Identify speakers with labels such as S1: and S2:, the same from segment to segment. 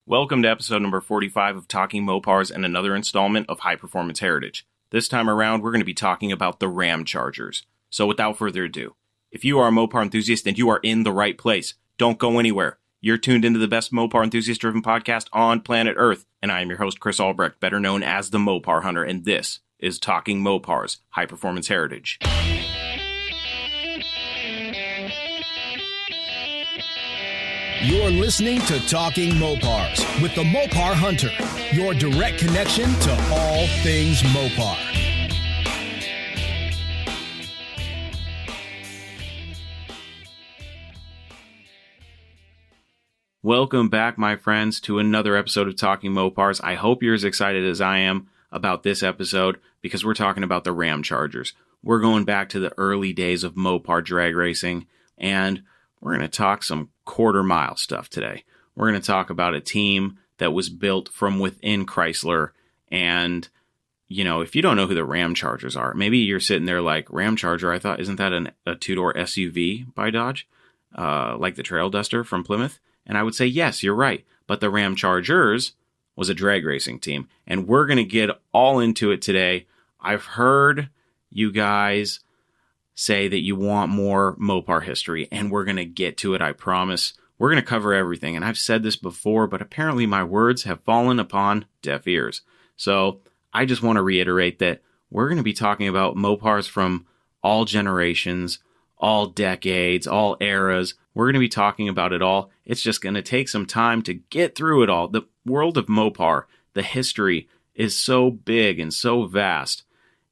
S1: Welcome to episode number 45 of Talking Mopars and another installment of High Performance Heritage. This time around, we're going to be talking about the Ramchargers. So without further ado, if you are a Mopar enthusiast, then you are in the right place. Don't go anywhere. You're tuned into the best Mopar enthusiast-driven podcast on planet Earth. And I am your host, Chris Albrecht, better known as the Mopar Hunter, and this is Talking Mopars, High Performance Heritage.
S2: You're listening to Talking Mopars with the Mopar Hunter, your direct connection to all things Mopar.
S1: Welcome back, my friends, to another episode of Talking Mopars. I hope you're as excited as I am about this episode because we're talking about the Ramchargers. We're going back to the early days of Mopar drag racing, and we're going to talk some quarter-mile stuff today. We're going to talk about a team that was built from within Chrysler, and, you know, if you don't know who the Ramchargers are, maybe you're sitting there like, Ramcharger, I thought, isn't that a two-door SUV by Dodge? Like the Trail Duster from Plymouth? And I would say, yes, you're right. But the Ramchargers was a drag racing team, and we're going to get all into it today. I've heard you guys say that you want more Mopar history, and we're going to get to it, I promise. We're going to cover everything, and I've said this before, but apparently my words have fallen upon deaf ears. So I just want to reiterate that we're going to be talking about Mopars from all generations, all decades, all eras. We're going to be talking about it all. It's just going to take some time to get through it all. The world of Mopar, the history, is so big and so vast.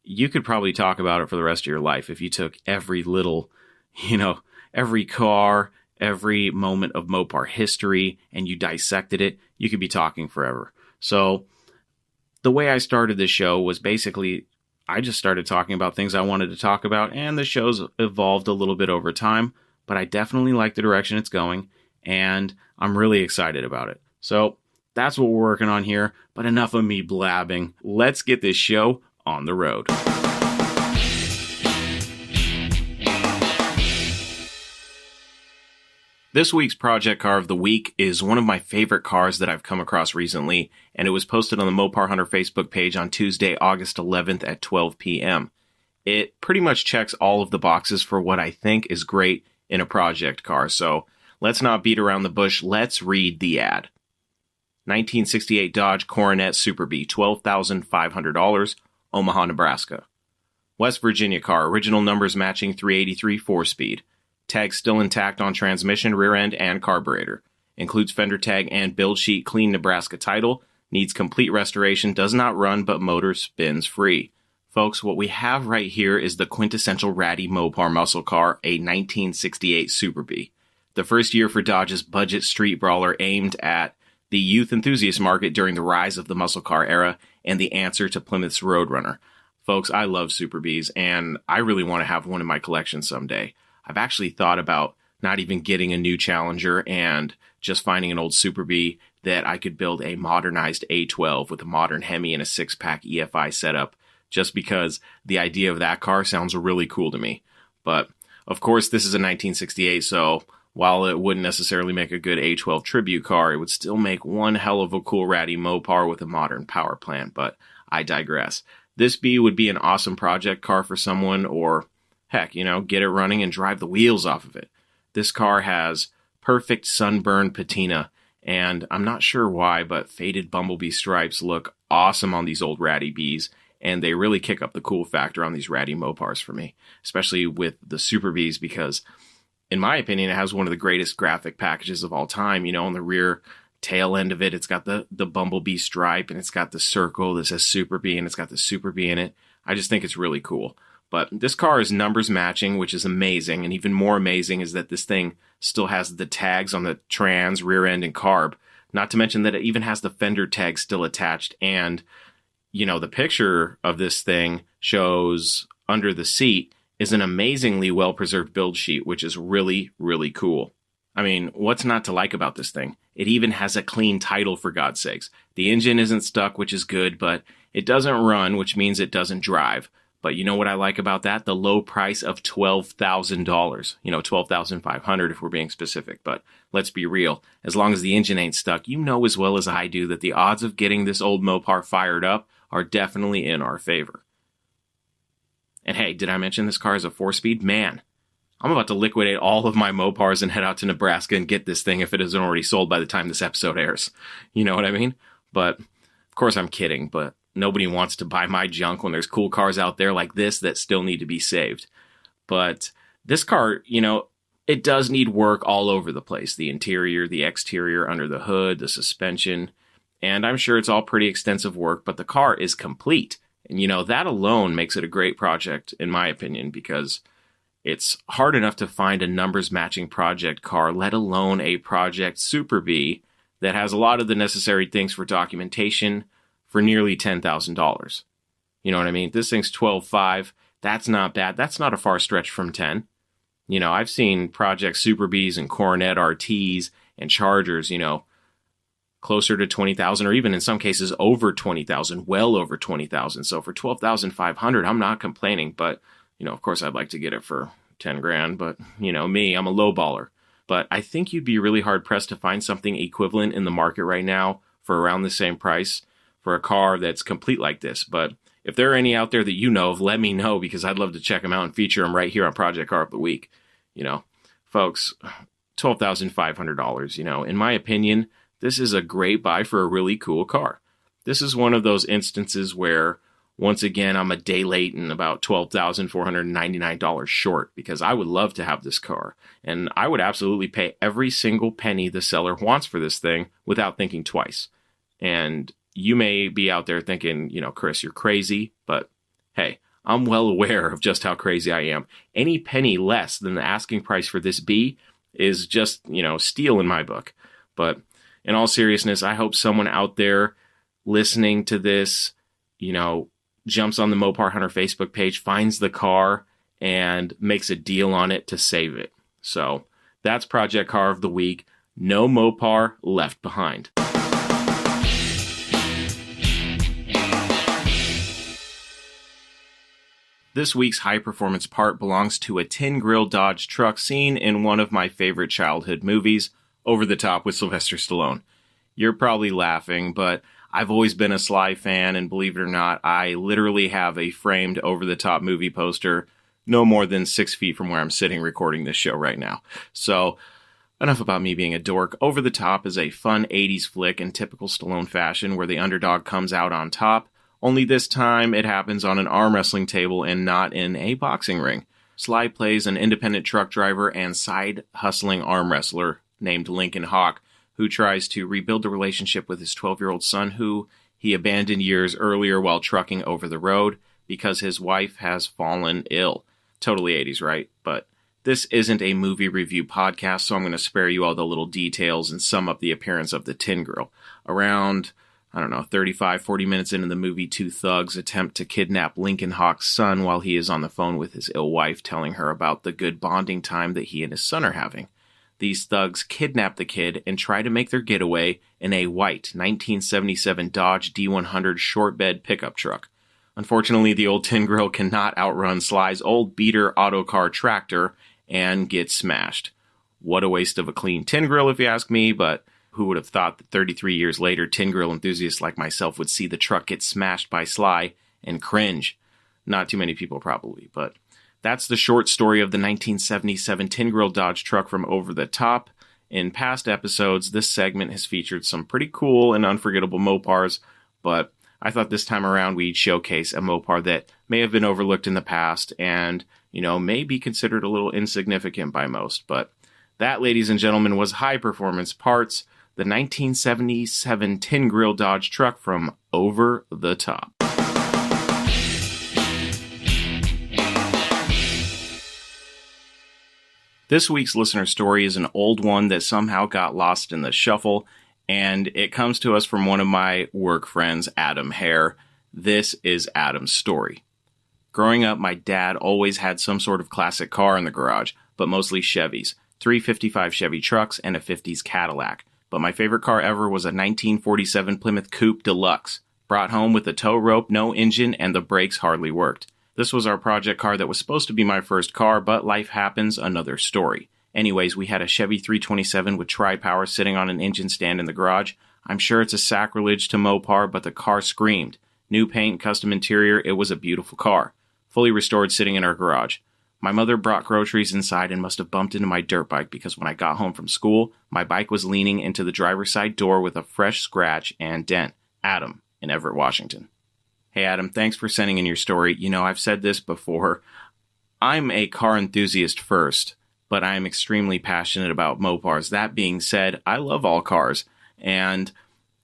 S1: You could probably talk about it for the rest of your life if you took every little, every car, every moment of Mopar history, and you dissected it. You could be talking forever. So the way I started this show was basically I just started talking about things I wanted to talk about, and the show's evolved a little bit over time, but I definitely like the direction it's going, and I'm really excited about it. So that's what we're working on here, but enough of me blabbing. Let's get this show on the road. This week's project car of the week is one of my favorite cars that I've come across recently, and it was posted on the Mopar Hunter Facebook page on Tuesday, August 11th at 12 p.m. It pretty much checks all of the boxes for what I think is great in a project car, so let's not beat around the bush. Let's read the ad. 1968 Dodge Coronet Super B, $12,500, Omaha, Nebraska. West Virginia car, original numbers matching 383 4-speed. Tag still intact on transmission, rear end, and carburetor. Includes fender tag and build sheet, clean Nebraska title. Needs complete restoration, does not run, but motor spins free. Folks, what we have right here is the quintessential ratty Mopar muscle car, a 1968 Super B. The first year for Dodge's budget street brawler aimed at the youth enthusiast market during the rise of the muscle car era and the answer to Plymouth's Roadrunner. Folks, I love Super Bs, and I really want to have one in my collection someday. I've actually thought about not even getting a new Challenger and just finding an old Super B that I could build a modernized A12 with a modern Hemi and a 6-pack EFI setup, just because the idea of that car sounds really cool to me. But, of course, this is a 1968, so while it wouldn't necessarily make a good A12 tribute car, it would still make one hell of a cool ratty Mopar with a modern power plant, but I digress. This B would be an awesome project car for someone, or heck, get it running and drive the wheels off of it. This car has perfect sunburn patina, and I'm not sure why, but faded bumblebee stripes look awesome on these old ratty Bs, and they really kick up the cool factor on these ratty Mopars for me, especially with the Super Bs, because in my opinion, it has one of the greatest graphic packages of all time. On the rear tail end of it, it's got the bumblebee stripe, and it's got the circle that says Super B, and it's got the Super B in it. I just think it's really cool. But this car is numbers matching, which is amazing, and even more amazing is that this thing still has the tags on the trans, rear end, and carb. Not to mention that it even has the fender tag still attached, and, the picture of this thing shows under the seat is an amazingly well-preserved build sheet, which is really, really cool. I mean, what's not to like about this thing? It even has a clean title, for God's sakes. The engine isn't stuck, which is good, but it doesn't run, which means it doesn't drive. But you know what I like about that? The low price of $12,000. $12,500 if we're being specific. But let's be real. As long as the engine ain't stuck, you know as well as I do that the odds of getting this old Mopar fired up are definitely in our favor. And hey, did I mention this car is a 4-speed? Man, I'm about to liquidate all of my Mopars and head out to Nebraska and get this thing if it isn't already sold by the time this episode airs. You know what I mean? But, of course I'm kidding, but nobody wants to buy my junk when there's cool cars out there like this that still need to be saved. But this car, it does need work all over the place. The interior, the exterior, under the hood, the suspension. And I'm sure it's all pretty extensive work, but the car is complete. And, that alone makes it a great project, in my opinion, because it's hard enough to find a numbers matching project car, let alone a project Super B that has a lot of the necessary things for documentation for nearly $10,000. You know what I mean? This thing's $12,500. That's not bad. That's not a far stretch from 10. I've seen project Super Bs and Coronet RTs and Chargers, closer to 20,000 or even in some cases over 20,000, well over 20,000. So for 12,500, I'm not complaining, but of course I'd like to get it for 10 grand, but me, I'm a low baller. But I think you'd be really hard pressed to find something equivalent in the market right now for around the same price for a car that's complete like this. But if there are any out there that you know of, let me know because I'd love to check them out and feature them right here on Project Car of the Week. Folks, $12,500, in my opinion, this is a great buy for a really cool car. This is one of those instances where, once again, I'm a day late and about $12,499 short because I would love to have this car. And I would absolutely pay every single penny the seller wants for this thing without thinking twice. And you may be out there thinking, Chris, you're crazy. But hey, I'm well aware of just how crazy I am. Any penny less than the asking price for this B is just, steal in my book. But in all seriousness, I hope someone out there listening to this, jumps on the Mopar Hunter Facebook page, finds the car, and makes a deal on it to save it. So that's Project Car of the Week. No Mopar left behind. This week's high-performance part belongs to a tin-grill Dodge truck seen in one of my favorite childhood movies, Over the Top with Sylvester Stallone. You're probably laughing, but I've always been a Sly fan, and believe it or not, I literally have a framed Over the Top movie poster no more than 6 feet from where I'm sitting recording this show right now. So, enough about me being a dork. Over the Top is a fun 80s flick in typical Stallone fashion where the underdog comes out on top, only this time it happens on an arm wrestling table and not in a boxing ring. Sly plays an independent truck driver and side-hustling arm wrestler named Lincoln Hawk, who tries to rebuild the relationship with his 12-year-old son, who he abandoned years earlier while trucking over the road because his wife has fallen ill. Totally 80s, right? But this isn't a movie review podcast, so I'm going to spare you all the little details and sum up the appearance of the Tin Girl. Around, 35, 40 minutes into the movie, two thugs attempt to kidnap Lincoln Hawk's son while he is on the phone with his ill wife, telling her about the good bonding time that he and his son are having. These thugs kidnap the kid and try to make their getaway in a white 1977 Dodge D100 short bed pickup truck. Unfortunately, the old Tin Girl cannot outrun Sly's old beater autocar tractor and gets smashed. What a waste of a clean Tin Girl, if you ask me, but who would have thought that 33 years later, Tin Girl enthusiasts like myself would see the truck get smashed by Sly and cringe? Not too many people probably, but that's the short story of the 1977 Tin Girl Dodge truck from Over the Top. In past episodes, this segment has featured some pretty cool and unforgettable Mopars, but I thought this time around we'd showcase a Mopar that may have been overlooked in the past and, may be considered a little insignificant by most. But that, ladies and gentlemen, was High Performance Parts, the 1977 Tin Grill Dodge truck from Over the Top. This week's listener story is an old one that somehow got lost in the shuffle, and it comes to us from one of my work friends, Adam Hare. This is Adam's story. Growing up, my dad always had some sort of classic car in the garage, but mostly Chevys, 355 Chevy trucks and a 50s Cadillac. But my favorite car ever was a 1947 Plymouth Coupe Deluxe, brought home with a tow rope, no engine, and the brakes hardly worked. This was our project car that was supposed to be my first car, but life happens, another story. Anyways, we had a Chevy 327 with tri-power sitting on an engine stand in the garage. I'm sure it's a sacrilege to Mopar, but the car screamed. New paint, custom interior, it was a beautiful car. Fully restored, sitting in our garage. My mother brought groceries inside and must have bumped into my dirt bike because when I got home from school, my bike was leaning into the driver's side door with a fresh scratch and dent. Adam in Everett, Washington. Hey Adam, thanks for sending in your story. You know, I've said this before. I'm a car enthusiast first, but I am extremely passionate about Mopars. That being said, I love all cars. And,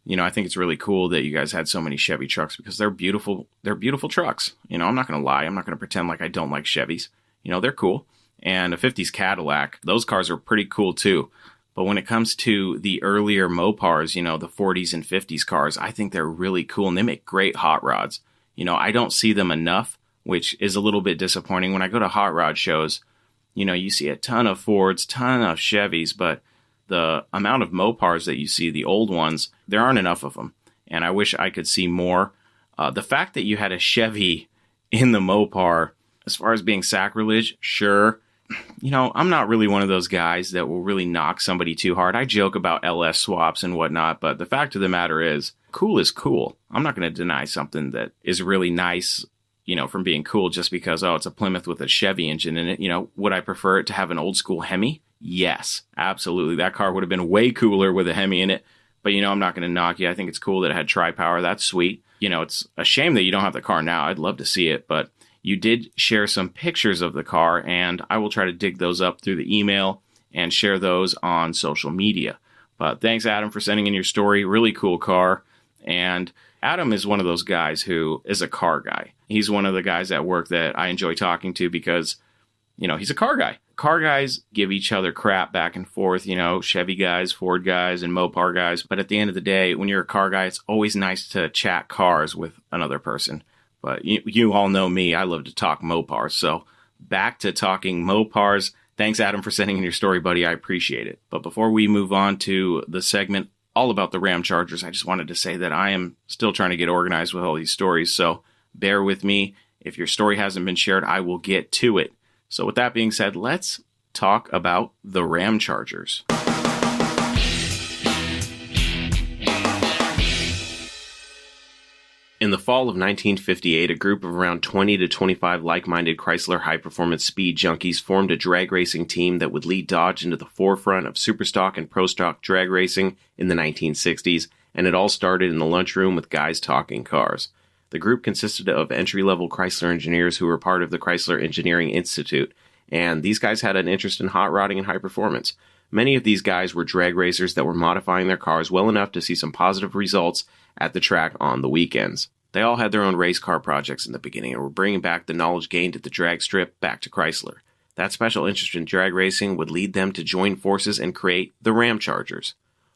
S1: you know, I think it's really cool that you guys had so many Chevy trucks because they're beautiful. They're beautiful trucks. You know, I'm not going to lie. I'm not going to pretend like I don't like Chevys. You know, they're cool. And a 50s Cadillac, those cars are pretty cool too. But when it comes to the earlier Mopars, you know, the 40s and 50s cars, I think they're really cool and they make great hot rods. You know, I don't see them enough, which is a little bit disappointing. When I go to hot rod shows, you know, you see a ton of Fords, ton of Chevys, but the amount of Mopars that you see, the old ones, there aren't enough of them. And I wish I could see more. The fact that you had a Chevy in the Mopar, as far as being sacrilege, sure. You know, I'm not really one of those guys that will really knock somebody too hard. I joke about LS swaps and whatnot, but the fact of the matter is, cool is cool. I'm not going to deny something that is really nice, you know, from being cool just because, oh, it's a Plymouth with a Chevy engine in it. You know, would I prefer it to have an old school Hemi? Yes, absolutely. That car would have been way cooler with a Hemi in it. But, you know, I'm not going to knock you. I think it's cool that it had tri-power. That's sweet. You know, it's a shame that you don't have the car now. I'd love to see it, but you did share some pictures of the car, and I will try to dig those up through the email and share those on social media. But thanks, Adam, for sending in your story. Really cool car. And Adam is one of those guys who is a car guy. He's one of the guys at work that I enjoy talking to because, you know, he's a car guy. Car guys give each other crap back and forth, you know, Chevy guys, Ford guys, and Mopar guys. But at the end of the day, when you're a car guy, it's always nice to chat cars with another person. But you all know me. I love to talk Mopars. So back to talking Mopars. Thanks, Adam, for sending in your story, buddy. I appreciate it. But before we move on to the segment all about the Ramchargers, I just wanted to say that I am still trying to get organized with all these stories. So bear with me. If your story hasn't been shared, I will get to it. So with that being said, let's talk about the Ramchargers. In the fall of 1958, a group of around 20 to 25 like-minded Chrysler high-performance speed junkies formed a drag racing team that would lead Dodge into the forefront of superstock and pro-stock drag racing in the 1960s, and it all started in the lunchroom with guys talking cars. The group consisted of entry-level Chrysler engineers who were part of the Chrysler Engineering Institute, and these guys had an interest in hot rodding and high performance. Many of these guys were drag racers that were modifying their cars well enough to see some positive results at the track on the weekends. They all had their own race car projects in the beginning and were bringing back the knowledge gained at the drag strip back to Chrysler. That special interest in drag racing would lead them to join forces and create the Ramchargers.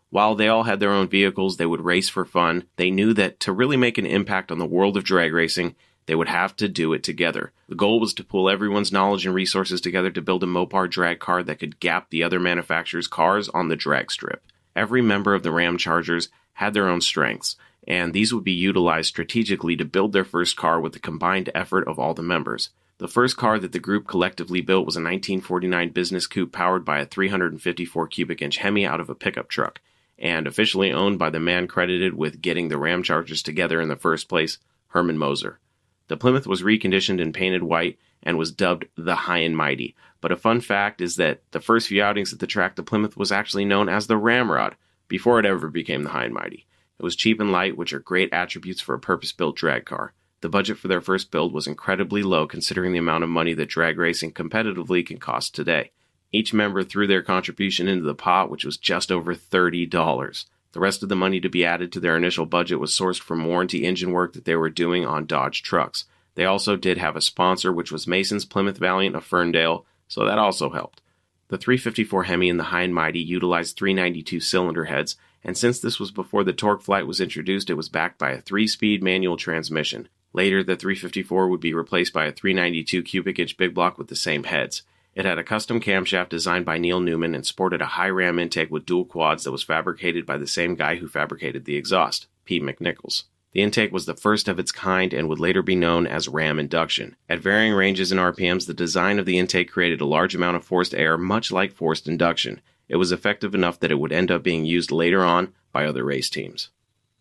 S1: While they all had their own vehicles, they would race for fun. They knew that to really make an impact on the world of drag racing, they would have to do it together. The goal was to pull everyone's knowledge and resources together to build a Mopar drag car that could gap the other manufacturers' cars on the drag strip. Every member of the Ramchargers had their own strengths, and these would be utilized strategically to build their first car with the combined effort of all the members. The first car that the group collectively built was a 1949 business coupe powered by a 354 cubic inch Hemi out of a pickup truck, and officially owned by the man credited with getting the Ramchargers together in the first place, Herman Moser. The Plymouth was reconditioned and painted white and was dubbed the High and Mighty, but a fun fact is that the first few outings at the track, the Plymouth was actually known as the Ramrod, before it ever became the High and Mighty. It was cheap and light, which are great attributes for a purpose-built drag car. The budget for their first build was incredibly low considering the amount of money that drag racing competitively can cost today. Each member threw their contribution into the pot, which was just over $30. The rest of the money to be added to their initial budget was sourced from warranty engine work that they were doing on Dodge trucks. They also did have a sponsor, which was Mason's Plymouth Valiant of Ferndale, so that also helped. The 354 Hemi and the High and Mighty utilized 392 cylinder heads, and since this was before the torque flight was introduced, it was backed by a 3-speed manual transmission. Later, the 354 would be replaced by a 392 cubic inch big block with the same heads. It had a custom camshaft designed by Neil Newman and sported a high ram intake with dual quads that was fabricated by the same guy who fabricated the exhaust, Pete McNichols. The intake was the first of its kind and would later be known as ram induction. At varying ranges in RPMs, the design of the intake created a large amount of forced air, much like forced induction. It was effective enough that it would end up being used later on by other race teams.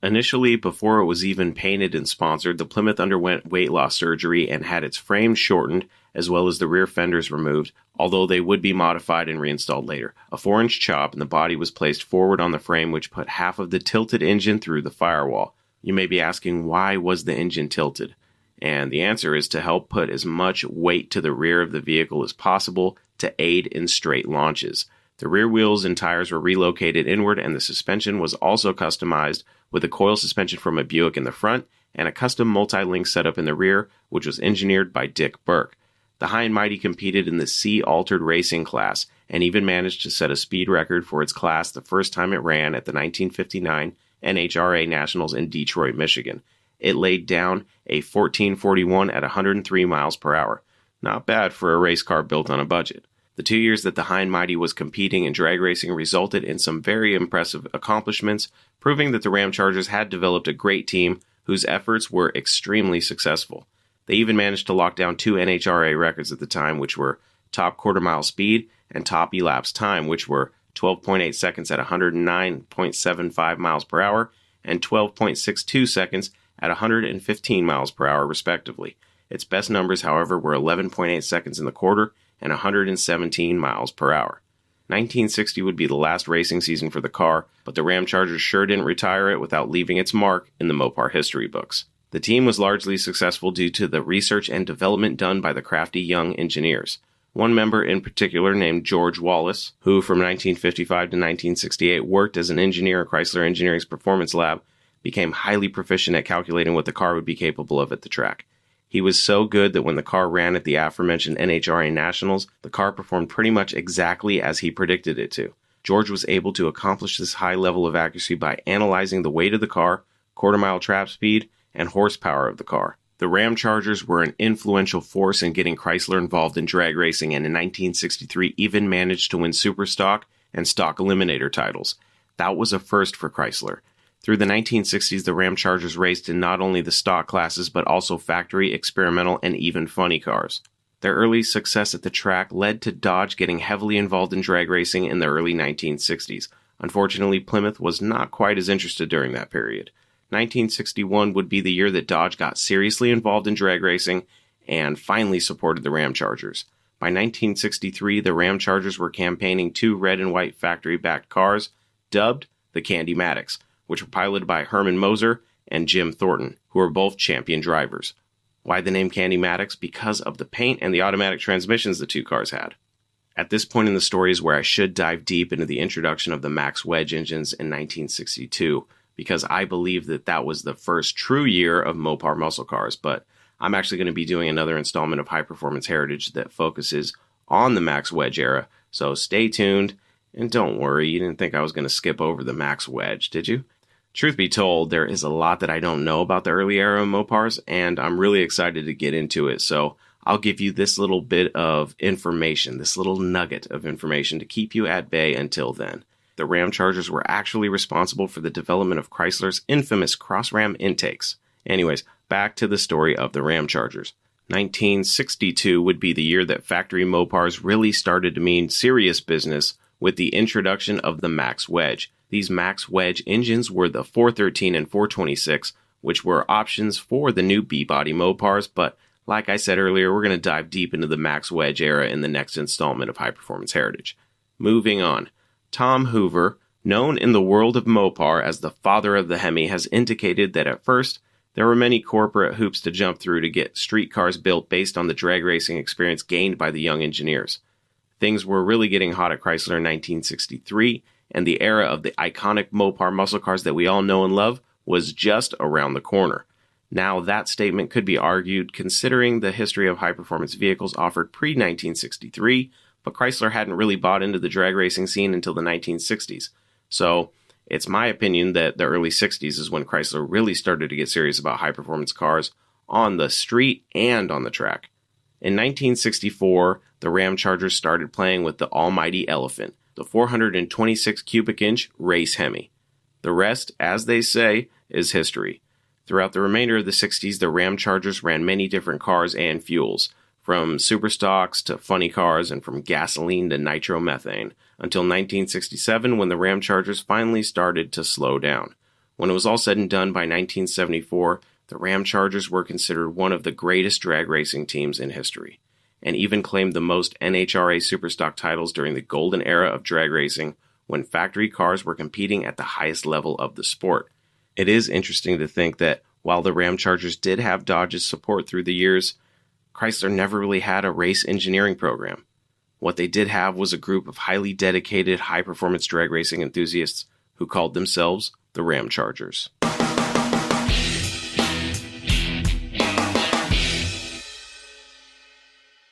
S1: Initially, before it was even painted and sponsored, the Plymouth underwent weight loss surgery and had its frame shortened, as well as the rear fenders removed, although they would be modified and reinstalled later. A 4-inch chop in the body was placed forward on the frame, which put half of the tilted engine through the firewall. You may be asking, why was the engine tilted? And the answer is to help put as much weight to the rear of the vehicle as possible to aid in straight launches. The rear wheels and tires were relocated inward, and the suspension was also customized with a coil suspension from a Buick in the front and a custom multi-link setup in the rear, which was engineered by Dick Burke. The High and Mighty competed in the C-Altered Racing class and even managed to set a speed record for its class the first time it ran at the 1959 NHRA Nationals in Detroit, Michigan. It laid down a 14:41 at 103 miles per hour. Not bad for a race car built on a budget. The 2 years that the High and Mighty was competing in drag racing resulted in some very impressive accomplishments, proving that the Ramchargers had developed a great team whose efforts were extremely successful. They even managed to lock down 2 NHRA records at the time, which were top quarter-mile speed and top elapsed time, which were 12.8 seconds at 109.75 miles per hour and 12.62 seconds at 115 miles per hour, respectively. Its best numbers, however, were 11.8 seconds in the quarter and 117 miles per hour. 1960 would be the last racing season for the car, but the Ramchargers sure didn't retire it without leaving its mark in the Mopar history books. The team was largely successful due to the research and development done by the crafty young engineers. One member in particular, named George Wallace, who from 1955 to 1968 worked as an engineer at Chrysler Engineering's Performance Lab, became highly proficient at calculating what the car would be capable of at the track. He was so good that when the car ran at the aforementioned NHRA Nationals, the car performed pretty much exactly as he predicted it to. George was able to accomplish this high level of accuracy by analyzing the weight of the car, quarter-mile trap speed, and horsepower of the car. The Ramchargers were an influential force in getting Chrysler involved in drag racing, and in 1963 even managed to win Superstock and Stock Eliminator titles. That was a first for Chrysler. Through the 1960s, the Ramchargers raced in not only the stock classes, but also factory, experimental, and even funny cars. Their early success at the track led to Dodge getting heavily involved in drag racing in the early 1960s. Unfortunately, Plymouth was not quite as interested during that period. 1961 would be the year that Dodge got seriously involved in drag racing and finally supported the Ramchargers. By 1963, the Ramchargers were campaigning 2 red and white factory-backed cars, dubbed the Candy-Matics, which were piloted by Herman Moser and Jim Thornton, who were both champion drivers. Why the name Candy-Matics? Because of the paint and the automatic transmissions the 2 cars had. At this point in the story is where I should dive deep into the introduction of the Max Wedge engines in 1962, because I believe that that was the first true year of Mopar muscle cars, but I'm actually going to be doing another installment of High Performance Heritage that focuses on the Max Wedge era, so stay tuned, and don't worry, you didn't think I was going to skip over the Max Wedge, did you? Truth be told, there is a lot that I don't know about the early era of Mopars, and I'm really excited to get into it, so I'll give you this little bit of information, this little nugget of information to keep you at bay until then. The Ramchargers were actually responsible for the development of Chrysler's infamous cross-ram intakes. Anyways, back to the story of the Ramchargers. 1962 would be the year that factory Mopars really started to mean serious business with the introduction of the Max Wedge. These Max Wedge engines were the 413 and 426, which were options for the new B-body Mopars, but like I said earlier, we're going to dive deep into the Max Wedge era in the next installment of High Performance Heritage. Moving on. Tom Hoover, known in the world of Mopar as the father of the Hemi, has indicated that at first, there were many corporate hoops to jump through to get street cars built based on the drag racing experience gained by the young engineers. Things were really getting hot at Chrysler in 1963, and the era of the iconic Mopar muscle cars that we all know and love was just around the corner. Now, that statement could be argued considering the history of high-performance vehicles offered pre-1963, but Chrysler hadn't really bought into the drag racing scene until the 1960s. So, it's my opinion that the early 60s is when Chrysler really started to get serious about high-performance cars on the street and on the track. In 1964, the Ramchargers started playing with the almighty elephant, the 426 cubic inch race Hemi. The rest, as they say, is history. Throughout the remainder of the 60s, the Ramchargers ran many different cars and fuels, from superstocks to funny cars and from gasoline to nitromethane, until 1967 when the Ramchargers finally started to slow down. When it was all said and done by 1974, the Ramchargers were considered one of the greatest drag racing teams in history, and even claimed the most NHRA Superstock titles during the golden era of drag racing when factory cars were competing at the highest level of the sport. It is interesting to think that while the Ramchargers did have Dodge's support through the years, Chrysler never really had a race engineering program. What they did have was a group of highly dedicated, high-performance drag racing enthusiasts who called themselves the Ramchargers.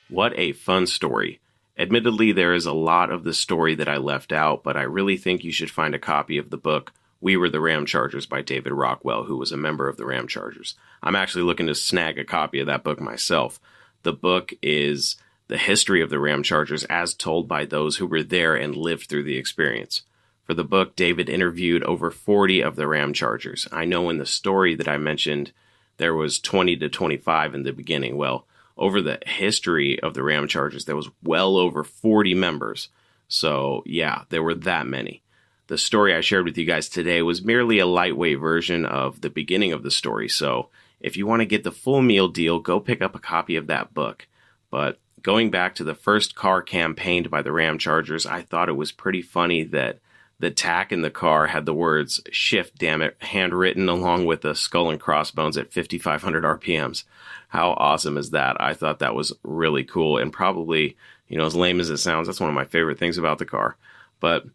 S1: What a fun story. Admittedly, there is a lot of the story that I left out, but I really think you should find a copy of the book We Were the Ramchargers by David Rockwell, who was a member of the Ramchargers. I'm actually looking to snag a copy of that book myself. The book is the history of the Ramchargers as told by those who were there and lived through the experience. For the book, David interviewed over 40 of the Ramchargers. I know in the story that I mentioned, there was 20 to 25 in the beginning. Well, over the history of the Ramchargers, there was well over 40 members. So, yeah, there were that many. The story I shared with you guys today was merely a lightweight version of the beginning of the story. So, if you want to get the full meal deal, go pick up a copy of that book. But going back to the first car campaigned by the Ramchargers, I thought it was pretty funny that the tack in the car had the words, "Shift, damn it," handwritten along with the skull and crossbones at 5,500 RPMs. How awesome is that? I thought that was really cool and probably, as lame as it sounds, that's one of my favorite things about the car. But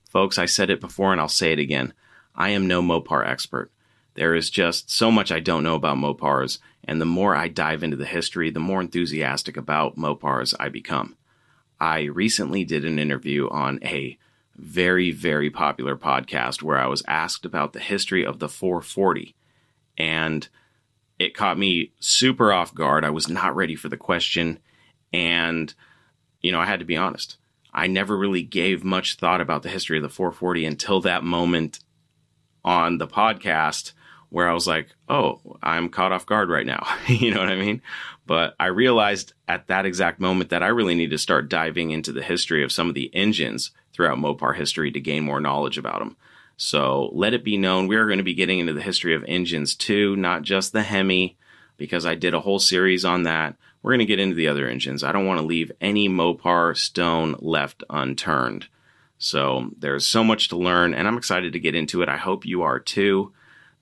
S1: folks, I said it before and I'll say it again. I am no Mopar expert. There is just so much I don't know about Mopars, and the more I dive into the history, the more enthusiastic about Mopars I become. I recently did an interview on a very, very popular podcast where I was asked about the history of the 440, and it caught me super off guard. I was not ready for the question, and, I had to be honest. I never really gave much thought about the history of the 440 until that moment on the podcast where I was like, oh, I'm caught off guard right now. You know what I mean? But I realized at that exact moment that I really need to start diving into the history of some of the engines throughout Mopar history to gain more knowledge about them. So let it be known, we are going to be getting into the history of engines too, not just the Hemi, because I did a whole series on that. We're going to get into the other engines. I don't want to leave any Mopar stone left unturned. So there's so much to learn, and I'm excited to get into it. I hope you are too.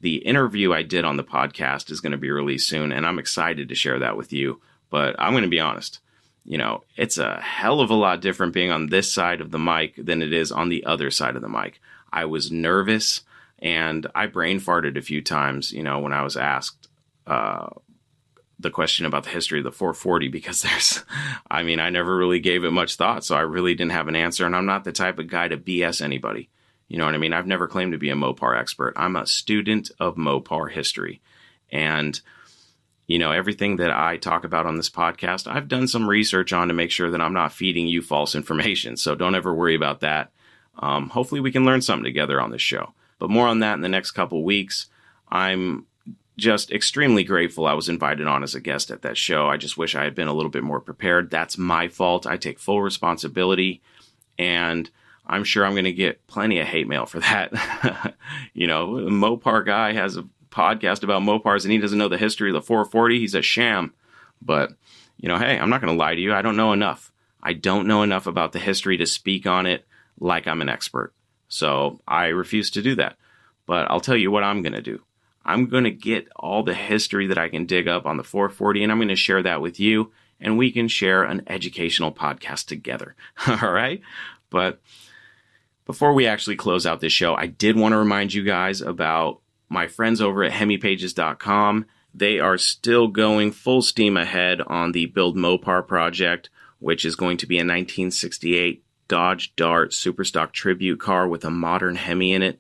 S1: The interview I did on the podcast is going to be released soon, and I'm excited to share that with you. But I'm going to be honest. It's a hell of a lot different being on this side of the mic than it is on the other side of the mic. I was nervous, and I brain farted a few times, when I was asked the question about the history of the 440, because I never really gave it much thought, so I really didn't have an answer, and I'm not the type of guy to BS anybody. You know what I mean? I've never claimed to be a Mopar expert. I'm a student of Mopar history. And, everything that I talk about on this podcast, I've done some research on to make sure that I'm not feeding you false information. So don't ever worry about that. Hopefully we can learn something together on this show. But more on that in the next couple weeks. I'm just extremely grateful I was invited on as a guest at that show. I just wish I had been a little bit more prepared. That's my fault. I take full responsibility. And I'm sure I'm going to get plenty of hate mail for that. A Mopar guy has a podcast about Mopars and he doesn't know the history of the 440. He's a sham. But, hey, I'm not going to lie to you. I don't know enough. I don't know enough about the history to speak on it like I'm an expert. So I refuse to do that. But I'll tell you what I'm going to do. I'm going to get all the history that I can dig up on the 440, and I'm going to share that with you, and we can share an educational podcast together. All right? But before we actually close out this show, I did want to remind you guys about my friends over at hemipages.com. They are still going full steam ahead on the Build Mopar project, which is going to be a 1968 Dodge Dart Superstock tribute car with a modern Hemi in it.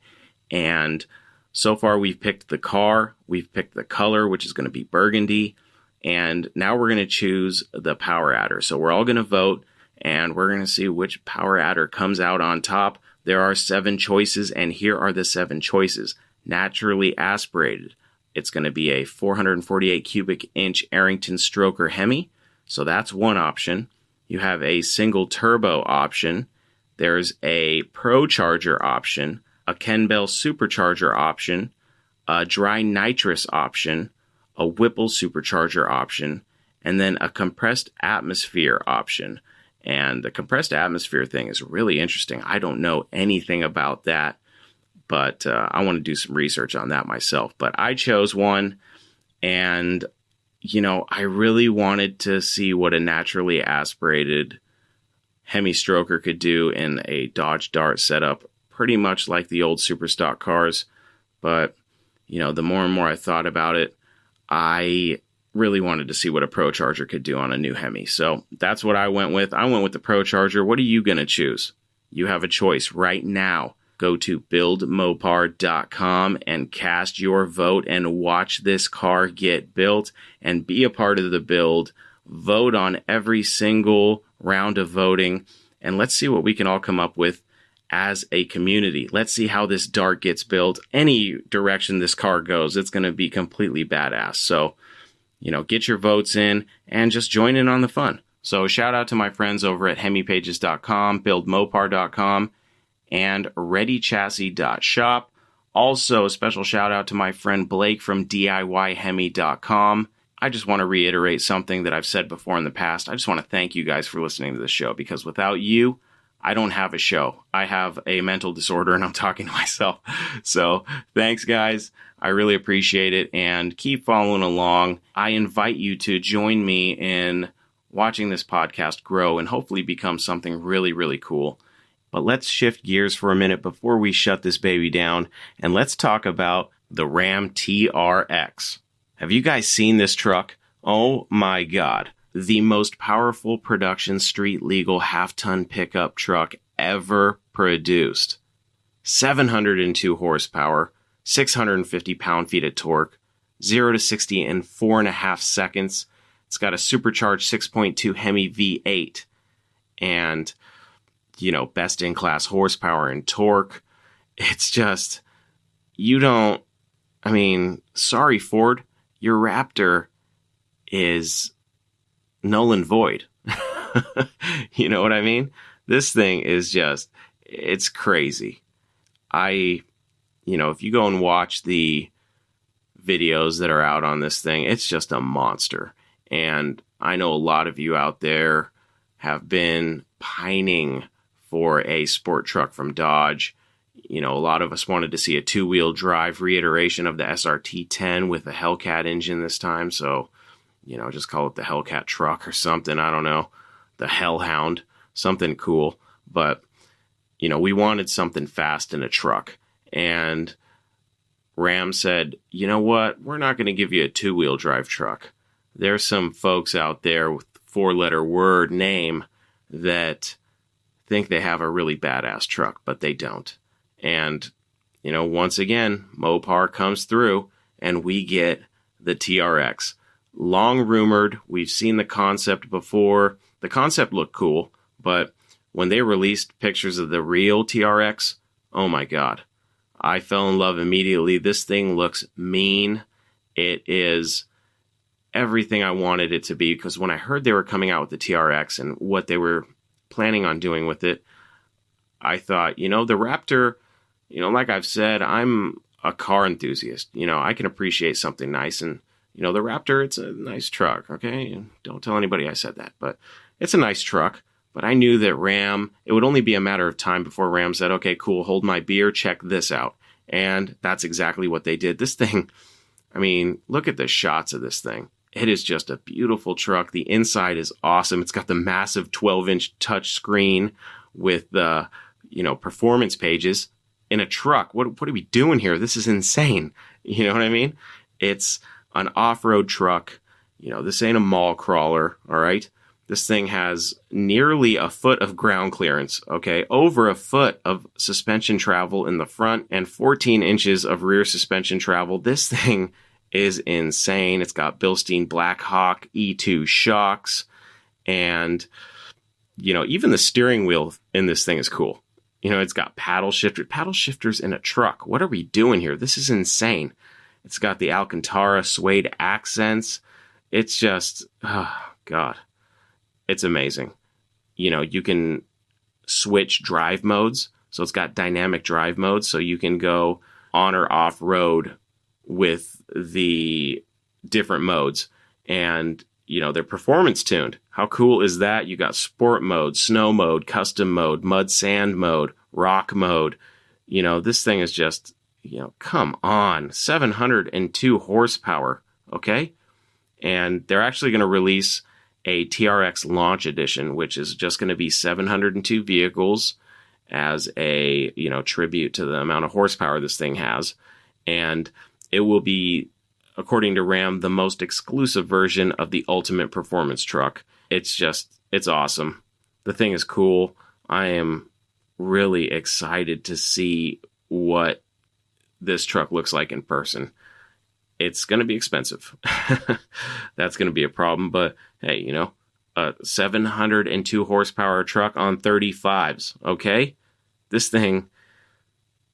S1: And so far we've picked the car, we've picked the color, which is going to be burgundy, and now we're going to choose the power adder. So we're all going to vote, and we're going to see which power adder comes out on top. There are 7 choices, and here are the 7 choices. Naturally aspirated, It's going to be a 448 cubic inch Arrington stroker Hemi. So that's one option. You have a single turbo option. There's a Pro Charger option, a Ken Bell supercharger option, a dry nitrous option, a Whipple supercharger option, and then a compressed atmosphere option. And the compressed atmosphere thing is really interesting. I don't know anything about that, but I want to do some research on that myself. But I chose one, and, I really wanted to see what a naturally aspirated Hemi stroker could do in a Dodge Dart setup, pretty much like the old Superstock cars. But, the more and more I thought about it, I really wanted to see what a Pro Charger could do on a new Hemi. So that's what I went with. I went with the Pro Charger. What are you going to choose? You have a choice right now. Go to buildmopar.com and cast your vote and watch this car get built and be a part of the build. Vote on every single round of voting, and let's see what we can all come up with as a community. Let's see how this Dart gets built. Any direction this car goes, it's going to be completely badass. So, get your votes in and just join in on the fun. So shout out to my friends over at hemipages.com, buildmopar.com, and readychassis.shop. Also, a special shout out to my friend Blake from DIYhemi.com. I just want to reiterate something that I've said before in the past. I just want to thank you guys for listening to this show, because without you, I don't have a show. I have a mental disorder and I'm talking to myself. So thanks, guys. I really appreciate it, and keep following along. I invite you to join me in watching this podcast grow and hopefully become something really, really cool. But let's shift gears for a minute before we shut this baby down, and let's talk about the Ram TRX. Have you guys seen this truck? Oh my God. The most powerful production street legal half-ton pickup truck ever produced. 702 horsepower, 650 pound-feet of torque, 0 to 60 in 4.5 seconds. It's got a supercharged 6.2 Hemi V8 and, best-in-class horsepower and torque. It's just, sorry, Ford, your Raptor is null and void. You know what I mean? This thing is just, it's crazy. If you go and watch the videos that are out on this thing, it's just a monster. And I know a lot of you out there have been pining for a sport truck from Dodge. A lot of us wanted to see a two-wheel drive reiteration of the SRT-10 with a Hellcat engine this time. So, just call it the Hellcat truck or something. I don't know. The Hellhound, something cool. But, we wanted something fast in a truck. And Ram said, you know what? We're not going to give you a two-wheel drive truck. There's some folks out there with four-letter word name that think they have a really badass truck, but they don't. And, once again, Mopar comes through and we get the TRX. Long rumored, we've seen the concept before. The concept looked cool, but when they released pictures of the real TRX, oh my God, I fell in love immediately. This thing looks mean. It is everything I wanted it to be, because when I heard they were coming out with the TRX and what they were planning on doing with it, I thought, the Raptor, like I've said, I'm a car enthusiast. I can appreciate something nice, and the Raptor, it's a nice truck, okay? Don't tell anybody I said that, but it's a nice truck. But I knew that Ram, it would only be a matter of time before Ram said, okay, cool, hold my beer, check this out. And that's exactly what they did. This thing, look at the shots of this thing. It is just a beautiful truck. The inside is awesome. It's got the massive 12-inch touch screen with the, performance pages in a truck. What are we doing here? This is insane. You know what I mean? It's an off-road truck. This ain't a mall crawler, all right? This thing has nearly a foot of ground clearance, okay? Over a foot of suspension travel in the front and 14 inches of rear suspension travel. This thing is insane. It's got Bilstein Blackhawk E2 shocks, and, even the steering wheel in this thing is cool. It's got paddle shifters in a truck. What are we doing here? This is insane. It's got the Alcantara suede accents. It's just, oh, God, it's amazing. You know, you can switch drive modes. So it's got dynamic drive modes. So you can go on or off road with the different modes. And, you know, they're performance tuned. How cool is that? You got sport mode, snow mode, custom mode, mud sand mode, rock mode. You know, this thing is just, you know, come on, 702 horsepower. Okay. And they're actually going to release a TRX launch edition, which is just going to be 702 vehicles as a, you know, tribute to the amount of horsepower this thing has. And it will be, according to Ram, the most exclusive version of the ultimate performance truck. It's awesome. The thing is cool. I am really excited to see what this truck looks like in person. It's going to be expensive. That's going to be a problem. But hey, you know, a 702 horsepower truck on 35s. Okay. This thing,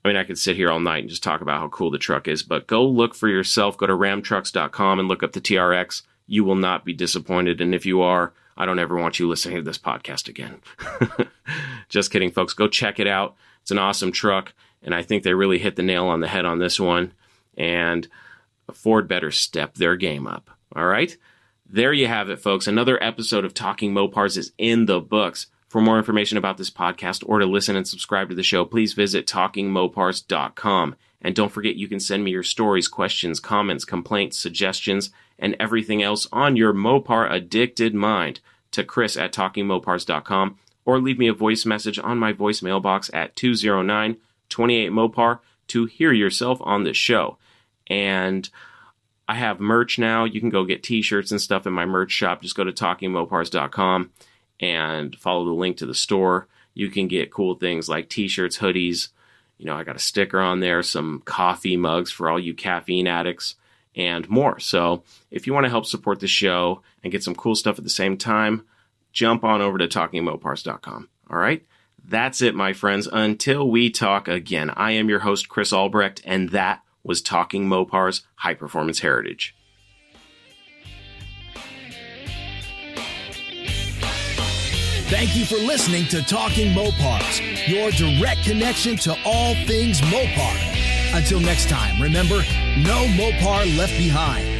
S1: I mean, I could sit here all night and just talk about how cool the truck is, but go look for yourself. Go to ramtrucks.com and look up the TRX. You will not be disappointed. And if you are, I don't ever want you listening to this podcast again. Just kidding, folks. Go check it out. It's an awesome truck. And I think they really hit the nail on the head on this one. And Ford better step their game up. All right. There you have it, folks. Another episode of Talking Mopars is in the books. For more information about this podcast or to listen and subscribe to the show, please visit talkingmopars.com. And don't forget, you can send me your stories, questions, comments, complaints, suggestions, and everything else on your Mopar addicted mind to chris@talkingmopars.com, or leave me a voice message on my voicemail box at 209-28-MOPAR to hear yourself on the show. And I have merch now. You can go get t-shirts and stuff in my merch shop. Just go to talkingmopars.com and follow the link to the store. You can get cool things like t-shirts, hoodies. You know, I got a sticker on there, some coffee mugs for all you caffeine addicts, and more. So if you want to help support the show and get some cool stuff at the same time, jump on over to talkingmopars.com. All right? That's it, my friends. Until we talk again, I am your host, Chris Albrecht, and that was Talking Mopars High Performance Heritage.
S2: Thank you for listening to Talking Mopars, your direct connection to all things Mopar. Until next time, remember, no Mopar left behind.